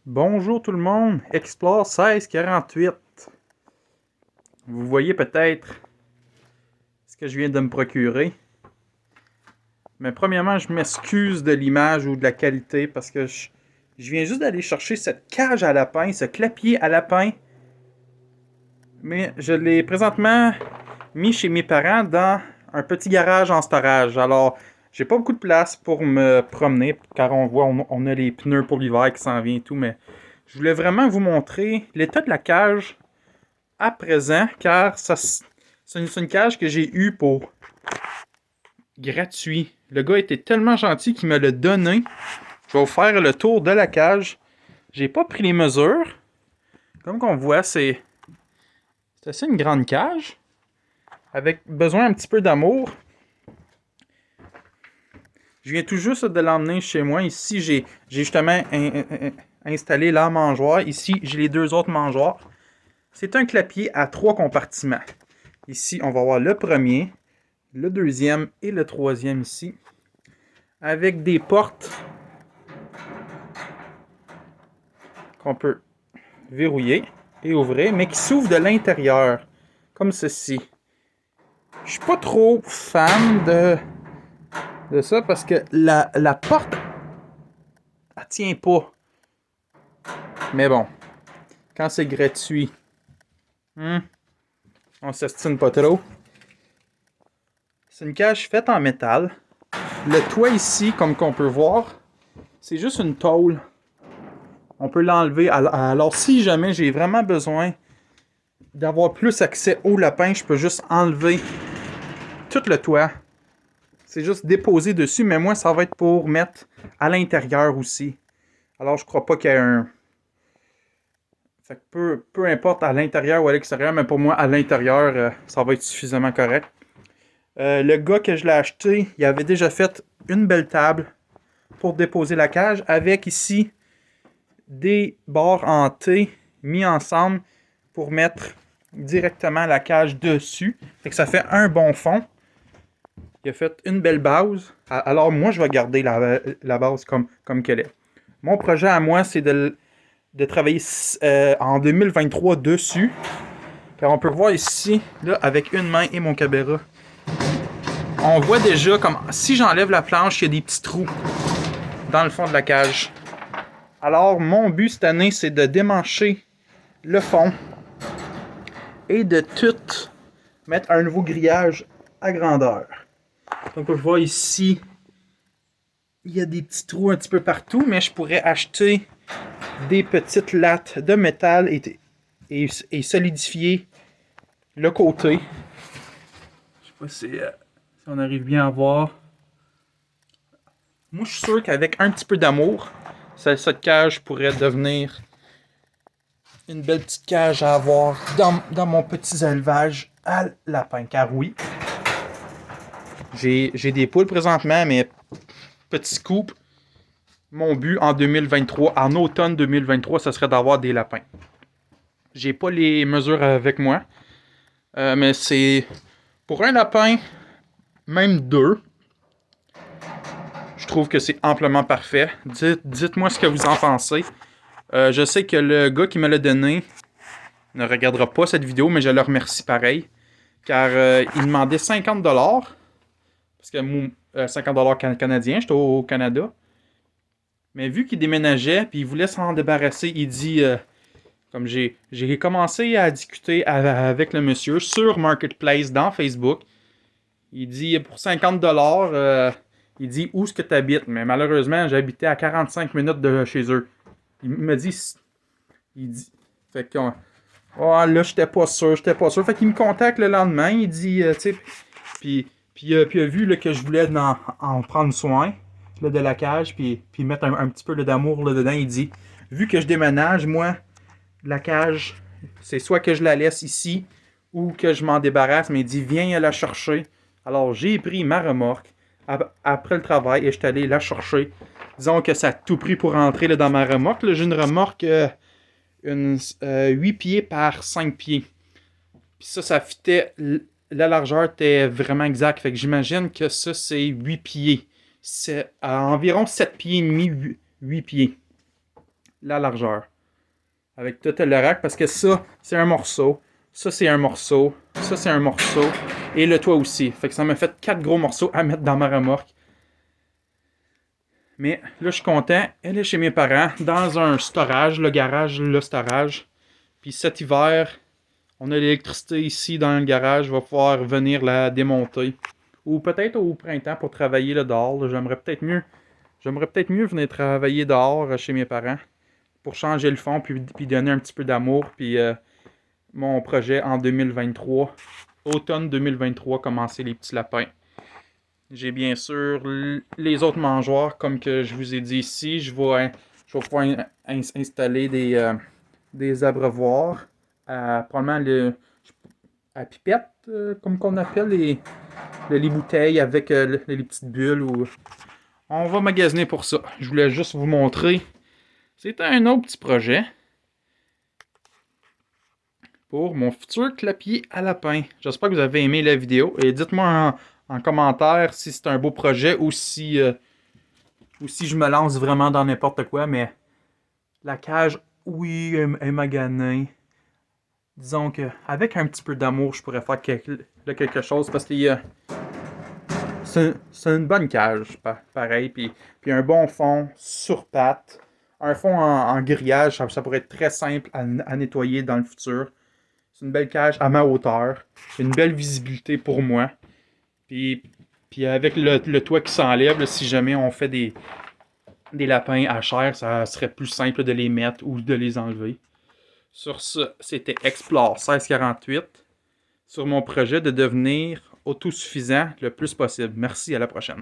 Bonjour tout le monde, Explore 1648. Vous voyez peut-être ce que je viens de me procurer. Mais premièrement, je m'excuse de l'image ou de la qualité parce que je viens juste d'aller chercher cette cage à lapin, ce clapier à lapin. Mais je l'ai présentement mis chez mes parents dans un petit garage en storage. Alors, j'ai pas beaucoup de place pour me promener car on a les pneus pour l'hiver qui s'en vient et tout. Mais je voulais vraiment vous montrer l'état de la cage à présent, car c'est une cage que j'ai eue pour gratuit. Le gars était tellement gentil qu'il me l'a donné. Je vais vous faire le tour de la cage. J'ai pas pris les mesures. Comme qu'on voit, c'est assez une grande cage. Avec besoin un petit peu d'amour. Je viens tout juste de l'emmener chez moi. Ici, j'ai justement installé la mangeoire. Ici, j'ai les deux autres mangeoires. C'est un clapier à 3 compartiments. Ici, on va voir le premier, le deuxième et le troisième ici. Avec des portes qu'on peut verrouiller et ouvrir, mais qui s'ouvrent de l'intérieur, comme ceci. Je suis pas trop fan de ça parce que la porte, elle tient pas. Mais bon, quand c'est gratuit, on s'estime pas trop. C'est une cage faite en métal. Le toit ici, comme qu'on peut voir, c'est juste une tôle. On peut l'enlever. Alors, si jamais j'ai vraiment besoin d'avoir plus accès au lapin, je peux juste enlever tout le toit. C'est juste déposer dessus, mais moi, ça va être pour mettre à l'intérieur aussi. Alors, je crois pas qu'il y ait un... Fait que peu importe à l'intérieur ou à l'extérieur, mais pour moi, à l'intérieur, ça va être suffisamment correct. Le gars que je l'ai acheté, il avait déjà fait une belle table pour déposer la cage avec ici des barres en T mis ensemble pour mettre directement la cage dessus. Fait que ça fait un bon fond. Il a fait une belle base. Alors moi, je vais garder la base comme qu'elle est. Mon projet à moi, c'est de travailler en 2023 dessus. Car on peut voir ici, là, avec une main et mon caméra, on voit déjà comme si j'enlève la planche, il y a des petits trous dans le fond de la cage. Alors, mon but cette année, c'est de démancher le fond et de tout mettre un nouveau grillage à grandeur. Donc, on voit ici, il y a des petits trous un petit peu partout, mais je pourrais acheter des petites lattes de métal et solidifier le côté. Je sais pas si on arrive bien à voir. Moi, je suis sûr qu'avec un petit peu d'amour, cette cage pourrait devenir une belle petite cage à avoir dans mon petit élevage à lapin. Car oui, j'ai des poules présentement, mais petit scoop, mon but en 2023, en automne 2023, ce serait d'avoir des lapins. J'ai pas les mesures avec moi, mais c'est pour un lapin, même deux, je trouve que c'est amplement parfait. Dites-moi ce que vous en pensez. Je sais que le gars qui me l'a donné ne regardera pas cette vidéo, mais je le remercie pareil. Car il demandait 50$. Parce que 50$ canadiens, j'étais au Canada. Mais vu qu'il déménageait, puis il voulait s'en débarrasser, il dit... comme j'ai commencé à discuter avec le monsieur sur Marketplace dans Facebook. Il dit pour 50$, il dit où est-ce que tu habites. Mais malheureusement, j'habitais à 45 minutes de chez eux. Il me dit... Il dit... Fait que... Oh, là, j'étais pas sûr. Fait qu'il me contacte le lendemain. Il dit, tu sais... Puis il a vu là, que je voulais en prendre soin là, de la cage. Puis mettre un petit peu d'amour là, dedans. Il dit, vu que je déménage, moi, la cage, c'est soit que je la laisse ici ou que je m'en débarrasse. Mais il dit, viens la chercher. Alors, j'ai pris ma remorque après le travail et je suis allé la chercher. Disons que ça a tout pris pour rentrer là, dans ma remorque. Là, j'ai une remorque 8 pieds par 5 pieds. Puis ça fitait. La largeur était vraiment exacte. Fait que j'imagine que ça, c'est 8 pieds. C'est à environ 7 pieds et demi, 8 pieds. la largeur. Avec tout le rack, parce que ça, c'est un morceau. Ça, c'est un morceau. Ça, c'est un morceau. Et le toit aussi. Fait que ça m'a fait 4 gros morceaux à mettre dans ma remorque. Mais là, je suis content. Elle est chez mes parents, dans un storage, le garage, le storage. Puis cet hiver, on a l'électricité ici dans le garage. Je vais pouvoir venir la démonter. Ou peut-être au printemps pour travailler là dehors. J'aimerais peut-être mieux venir travailler dehors chez mes parents. Pour changer le fond, puis donner un petit peu d'amour. Puis mon projet en 2023, automne 2023, commencer les petits lapins. J'ai bien sûr les autres mangeoires, comme que je vous ai dit ici. Je vais pouvoir installer des abreuvoirs, probablement à pipette, comme qu'on appelle les bouteilles avec les petites bulles. On va magasiner pour ça. Je voulais juste vous montrer. C'était un autre petit projet pour mon futur clapier à lapin. J'espère que vous avez aimé la vidéo. Et dites-moi en commentaire si c'est un beau projet ou si je me lance vraiment dans n'importe quoi. Mais la cage, oui, est maganée. Disons qu'avec un petit peu d'amour, je pourrais faire quelque chose parce que c'est une bonne cage, pareil. Puis un bon fond sur pattes. Un fond en grillage, ça pourrait être très simple à nettoyer dans le futur. C'est une belle cage à ma hauteur. C'est une belle visibilité pour moi. Puis avec le toit qui s'enlève, si jamais on fait des lapins à chair, ça serait plus simple de les mettre ou de les enlever. Sur ce, c'était Explore 1648 sur mon projet de devenir autosuffisant le plus possible. Merci, à la prochaine.